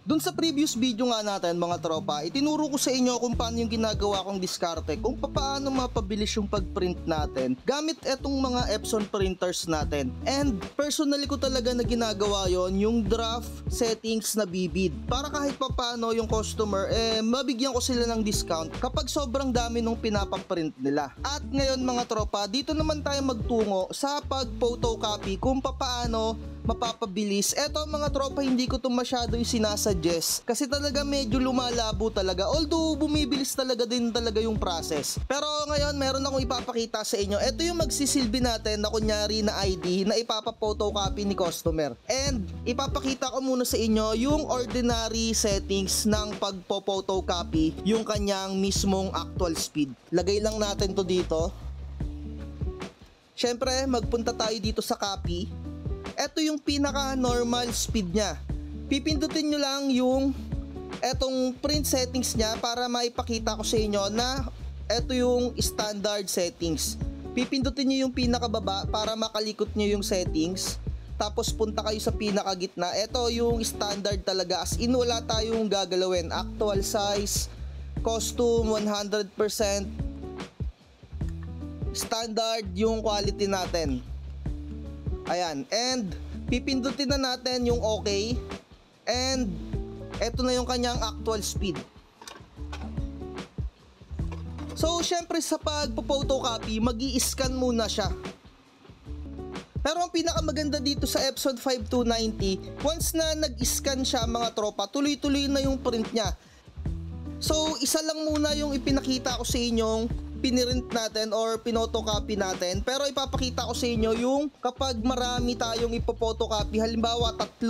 Dun sa previous video nga natin mga tropa, itinuro ko sa inyo kung paano yung ginagawa kong diskarte, kung paano mapabilis yung pagprint natin gamit etong mga Epson printers natin. And personally ko talaga na ginagawa yon, yung draft settings na bibid, para kahit paano yung customer mabigyan ko sila ng discount kapag sobrang dami nung pinapaprint nila. At ngayon mga tropa, dito naman tayo magtungo sa pag photocopy, kung paano mapapabilis. Eto mga tropa, hindi ko to masyado yung sinasuggest kasi talaga medyo lumalabo talaga, although bumibilis talaga din talaga yung process. Pero ngayon meron akong ipapakita sa inyo. Eto yung magsisilbi natin na kunyari na ID na ipapa-photocopy ni customer. And ipapakita ko muna sa inyo yung ordinary settings ng pagpo-photocopy, yung kanyang mismong actual speed. Lagay lang natin to dito. Syempre magpunta tayo dito sa copy. Ito yung pinaka normal speed niya. Pipindutin nyo lang yung etong print settings niya para maipakita ko sa inyo na ito yung standard settings. Pipindutin nyo yung pinakababa para makalikot nyo yung settings. Tapos punta kayo sa pinakagitna. Ito yung standard talaga, as in wala tayong gagalawin. Actual size, custom 100%, standard yung quality natin. Ayan, and pipindutin na natin yung okay, and eto na yung kanyang actual speed. So syempre sa pagpo-photocopy, mag-i-scan muna siya. Pero ang pinakamaganda dito sa Epson 5290, once na nag-scan siya mga tropa, tuloy-tuloy na yung print niya. So isa lang muna yung ipinakita ko sa inyong pinirint natin or pinotocopy natin, pero ipapakita ko sa inyo yung kapag marami tayong ipopotocopy, halimbawa 3.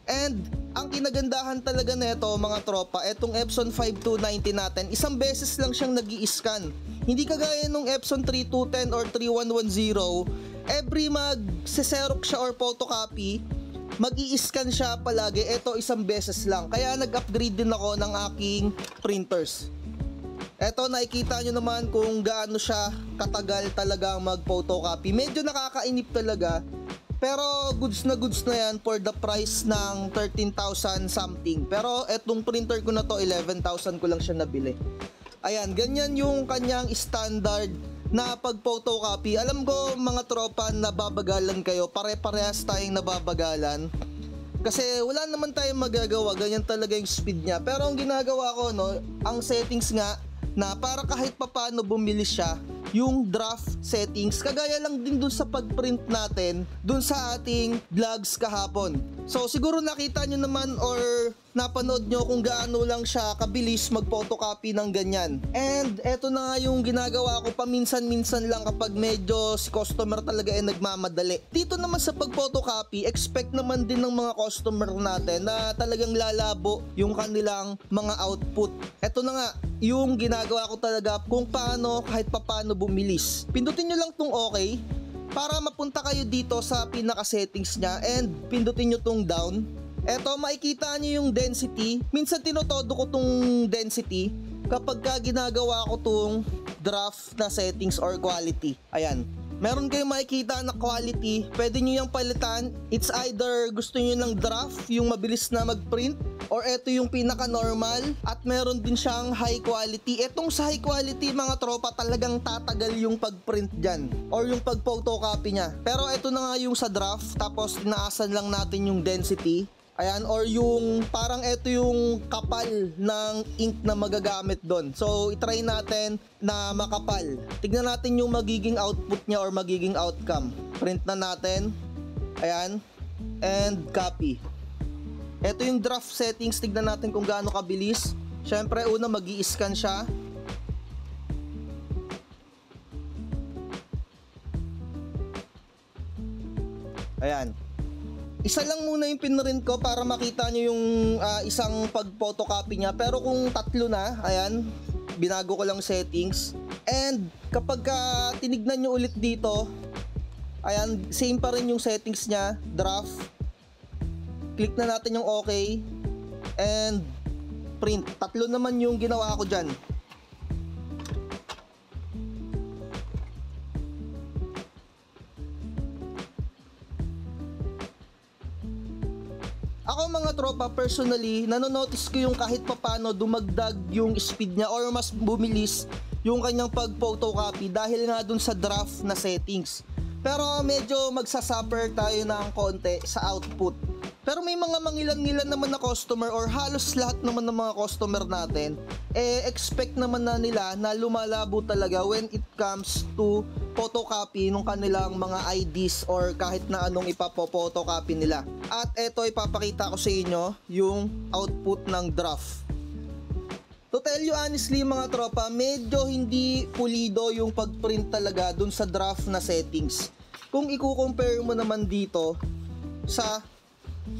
And ang kinagandahan talaga nito mga tropa, etong Epson 5290 natin, isang beses lang siyang nag-i-scan. Hindi kagaya nung Epson 3210 or 3110, every mag-xerox siya or photocopy, mag-i-scan siya palagi. Ito isang beses lang, kaya nag-upgrade din ako ng aking printers. Eto, nakikita nyo naman kung gaano siya katagal talagang mag-photocopy. Medyo nakakainip talaga, pero goods na yan for the price ng 13,000 something. Pero etong printer ko na to, 11,000 ko lang siya nabili. Ayan, ganyan yung kanyang standard na pag-photocopy. Alam ko mga tropa, nababagalan kayo, pare-parehas tayong nababagalan. Kasi wala naman tayong magagawa, ganyan talaga yung speed niya. Pero ang ginagawa ko, no, ang settings nga, na para kahit papano bumilis siya, yung draft settings, kagaya lang din dun sa pagprint natin dun sa ating vlogs kahapon. So siguro nakita nyo naman or napanood nyo kung gaano lang siya kabilis mag-photocopy ng ganyan. And eto na nga yung ginagawa ko paminsan-minsan lang kapag medyo si customer talaga nagmamadali. Dito naman sa pag-photocopy, expect naman din ng mga customer natin na talagang lalabo yung kanilang mga output. Eto na nga yung ginagawa ko talaga kung paano kahit paano bumilis. Pindutin nyo lang tong okay para mapunta kayo dito sa pinaka settings nya, and pindutin nyo tong down. Eto, makikita nyo yung density. Minsan tinotodo ko tong density kapag ginagawa ko tong draft na settings or quality. Ayan, meron kayong makikita na quality, pwede nyo yung palitan. It's either gusto nyo ng draft, yung mabilis na mag-print, or eto yung pinaka normal, at meron din siyang high quality. Etong sa high quality mga tropa, talagang tatagal yung pag-print dyan or yung pag-photocopy nya. Pero eto na nga yung sa draft, tapos tinaasan lang natin yung density. Ayan, or yung parang eto yung kapal ng ink na magagamit doon. So itry natin na makapal. Tignan natin yung magiging output nya or magiging outcome. Print na natin. Ayan, and copy. Ito yung draft settings, tignan natin kung gaano kabilis. Syempre, una mag-i-scan siya. Ayan. Isa lang muna yung pinrint ko para makita nyo yung isang pag-photocopy niya. Pero kung 3 na, ayan, binago ko lang settings. And kapag tinignan nyo ulit dito, ayan, same pa rin yung settings niya, draft. Click na natin yung okay, and print. 3 naman yung ginawa ko dyan. Ako mga mga tropa, personally, nanonotice ko yung kahit papano dumagdag yung speed niya or mas bumilis yung kanyang pag-photocopy dahil nga dun sa draft na settings. Pero medyo magsasuffer tayo ng konti sa output. Pero may mga mangilan-ngilan naman na customer or halos lahat naman ng mga customer natin, expect naman na nila na lumalabo talaga when it comes to photocopy ng kanilang mga IDs or kahit na anong ipapo-photocopy nila. At eto, ipapakita ko sa inyo yung output ng draft. To tell you honestly mga tropa, medyo hindi pulido yung pag-print talaga dun sa draft na settings. Kung i-compare mo naman dito sa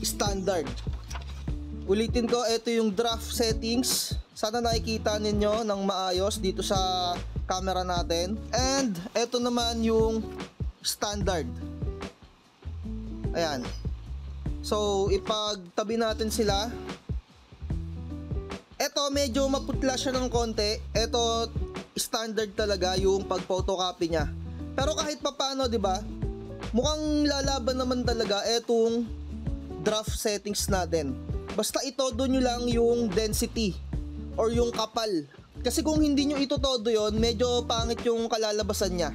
standard. Ulitin ko, ito yung draft settings. Sana nakikita ninyo ng maayos dito sa camera natin. And ito naman yung standard. Ayan. So, ipagtabi natin sila. Ito, medyo maputla siya ng konti. Ito, standard talaga yung pag-photocopy niya. Pero kahit papano, di ba? Mukhang lalaban naman talaga etong draft settings natin. Basta ito doon nyo lang yung density or yung kapal. Kasi kung hindi nyo ito todo yon, medyo pangit yung kalalabasan niya.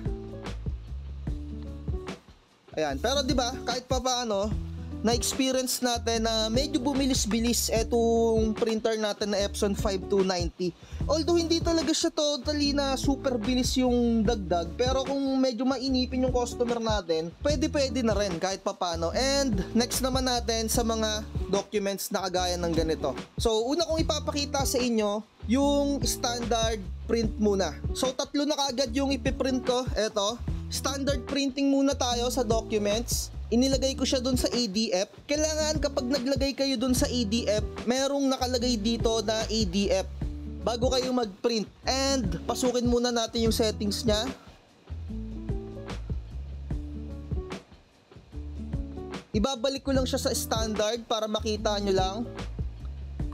Ayan. Pero di ba kahit pa paano, na-experience natin na medyo bumilis-bilis etong printer natin na Epson 5290. Although hindi talaga siya totally na super bilis yung dagdag, pero kung medyo mainipin yung customer natin, pwede na rin kahit papano. And next naman natin sa mga documents na kagaya ng ganito. So una kong ipapakita sa inyo yung standard print muna. So tatlo na kaagad yung ipiprint ko. Eto, standard printing muna tayo sa documents. Inilagay ko siya dun sa ADF. Kailangan kapag naglagay kayo dun sa ADF, merong nakalagay dito na ADF bago kayo mag-print. And pasukin muna natin yung settings niya. Ibabalik ko lang siya sa standard para makita nyo lang.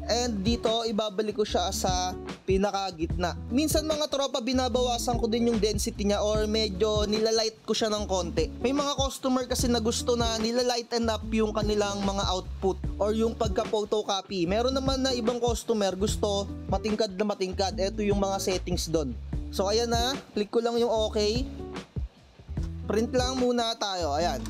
And dito, ibabalik ko siya sa pinakagitna. Minsan mga tropa, binabawasan ko din yung density niya or medyo nilalight ko siya ng konti. May mga customer kasi na gusto na nilalighten up yung kanilang mga output or yung pagka-photocopy. Meron naman na ibang customer gusto matingkad na matingkad. Ito yung mga settings doon. So ayan na, click ko lang yung okay. Print lang muna tayo, ayan.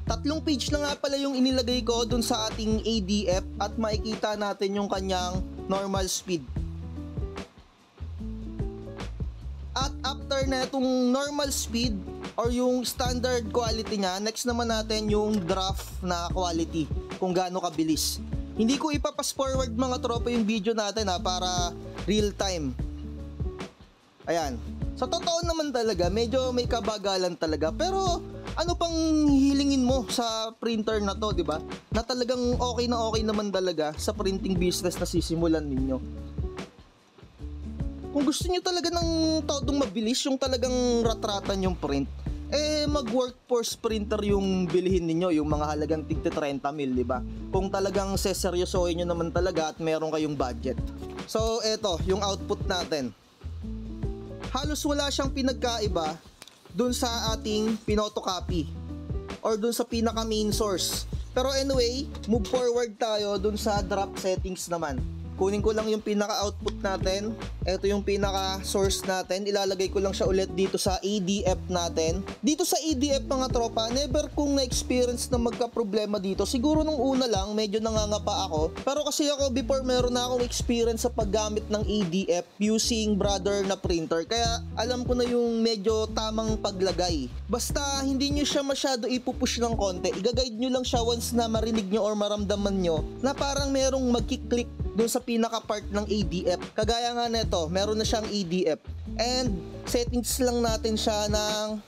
Tatlong page na nga pala yung inilagay ko dun sa ating ADF at makikita natin yung kanyang normal speed. At after na itong normal speed or yung standard quality niya, next naman natin yung draft na quality, kung gaano kabilis. Hindi ko ipapas forward mga tropa yung video natin para real time. Ayan. Sa totoo naman talaga, medyo may kabagalan talaga, pero ano pang hilingin mo sa printer na to, di ba? Na talagang okay na okay naman talaga sa printing business na sisimulan ninyo. Kung gusto niyo talaga ng todong mabilis, yung talagang ratratan yung print, mag workforce printer yung bilhin niyo, yung mga halagang tig 30 mil, di ba? Kung talagang seseryosohin niyo naman talaga at meron kayong budget. So, eto, yung output natin. Halos wala siyang pinagkaiba dun sa ating pinotocopy or dun sa pinaka main source. Pero anyway, move forward tayo dun sa draft settings naman. Kunin ko lang yung pinaka-output natin. Ito yung pinaka-source natin. Ilalagay ko lang siya ulit dito sa ADF natin. Dito sa ADF mga tropa, never kong na-experience na magka-problema dito. Siguro nung una lang, medyo nangangapa ako. Pero kasi ako before meron na akong experience sa paggamit ng ADF using brother na printer. Kaya alam ko na yung medyo tamang paglagay. Basta hindi nyo siya masyado ipupush ng konti. Iga-guide nyo lang siya once na marinig nyo or maramdaman nyo na parang merong magkiklik doon sa pinaka part ng ADF. Kagaya nga nito, meron na siyang ADF. And settings lang natin siya ng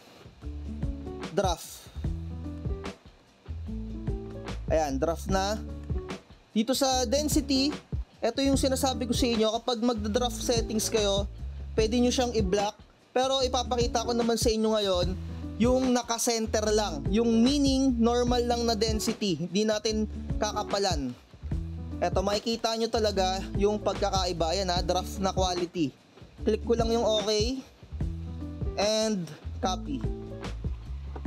draft. Ayan, draft na. Dito sa density, ito yung sinasabi ko sa inyo, kapag magda-draft settings kayo, pwede nyo siyang i-block. Pero ipapakita ko naman sa inyo ngayon, yung naka-center lang. Yung meaning, normal lang na density. Hindi natin kakapalan. Eto, makikita nyo talaga yung pagkakaiba. Ayan draft na quality. Click ko lang yung okay. And copy.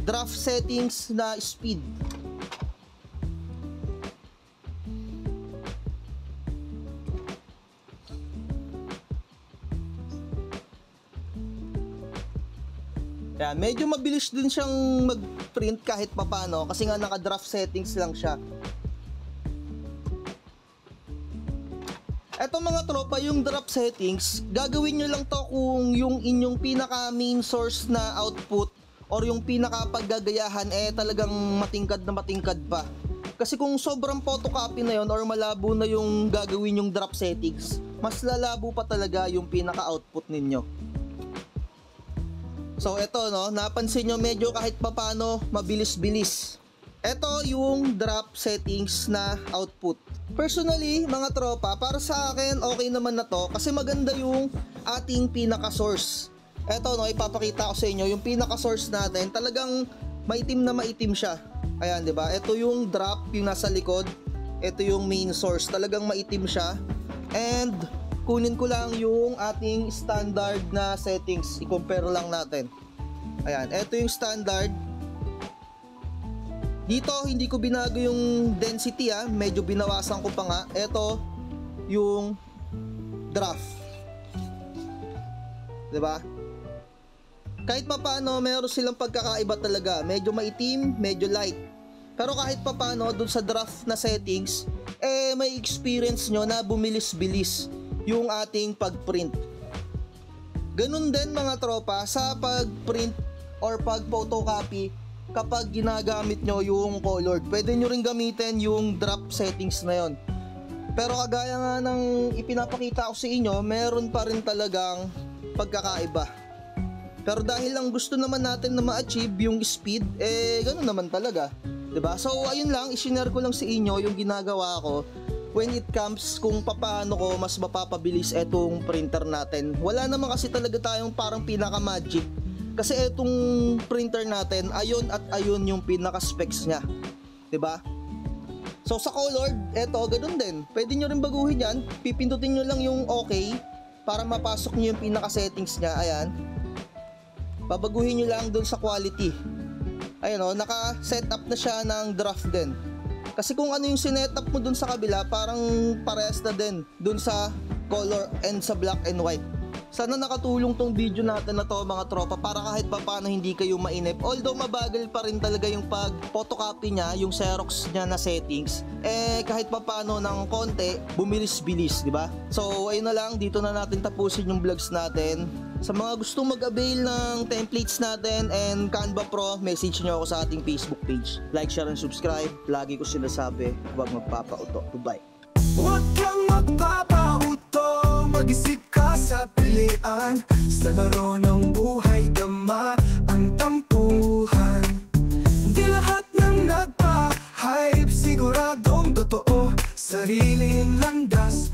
draft settings na speed. Yan, medyo mabilis din siyang mag-print kahit papano kasi nga naka-draft settings lang siya. Eto mga tropa, yung draft settings, gagawin nyo lang to kung yung inyong pinaka main source na output or yung pinaka paggagayahan talagang matingkad na matingkad pa. Kasi kung sobrang photocopy na yon or malabo na yung gagawin yung draft settings, mas lalabo pa talaga yung pinaka output ninyo. So eto no, napansin nyo medyo kahit papano mabilis-bilis. Eto yung draft settings na output. Personally mga tropa, para sa akin okay naman na to kasi maganda yung ating pinaka-source. Eto no, ipapakita ko sa inyo yung pinaka-source natin, talagang maitim na maitim siya. Ayan, di ba? Ito yung draft, yung nasa likod. Ito yung main source, talagang maitim siya. And kunin ko lang yung ating standard na settings, i-compare lang natin. Ayan, ito yung standard. Dito hindi ko binago yung density medyo binawasan ko pa nga. Ito yung draft. 'Di ba? Kahit papaano meron silang pagkakaiba talaga, medyo maitim, medyo light. Pero kahit papaano dun sa draft na settings, may experience nyo na bumilis-bilis yung ating pag-print. Ganun din mga tropa sa pag-print or pag-photocopy kapag ginagamit nyo yung colored. Pwede nyo rin gamitin yung draft settings na yon. Pero kagaya nga ng ipinapakita ko sa inyo, meron pa rin talagang pagkakaiba. Pero dahil lang gusto naman natin na ma-achieve yung speed, ganun naman talaga. 'Di ba? So ayun lang, i-share ko lang sa inyo yung ginagawa ko when it comes kung paano ko mas mapapabilis etong printer natin. Wala naman kasi talaga tayong parang pinaka-magic. Kasi etong printer natin, ayon at ayon yung pinaka-specs niya. 'Di ba? So sa colored, eto ganun din. Pwede nyo rin baguhin yan. Pipindutin nyo lang yung okay para mapasok nyo yung pinaka-settings niya. Ayan. Babaguhin nyo lang dun sa quality. Ayan o, naka-set up na siya ng draft din. Kasi kung ano yung sinetup mo dun sa kabila, parang parehas na din dun sa color and sa black and white. Sana nakatulong tong video natin na to mga tropa para kahit pa paano hindi kayo mainip. Although mabagal pa rin talaga yung pag photocopy niya, yung Xerox niya na settings, kahit pa paano ng konti, bumilis-bilis, di ba? So ayun na lang, dito na natin tapusin yung vlogs natin. Sa mga gustong mag-avail ng templates natin and Canva Pro, message nyo ako sa ating Facebook page. Like, share, and subscribe. Lagi ko sinasabi, huwag magpapauto. Bye-bye. Huwag kang magpapauto, mag-isip ka sa pilian. Sa laro ng buhay, dama ang tampuhan. Di lahat ng nagpa-hype, siguradong totoo. Sariling landas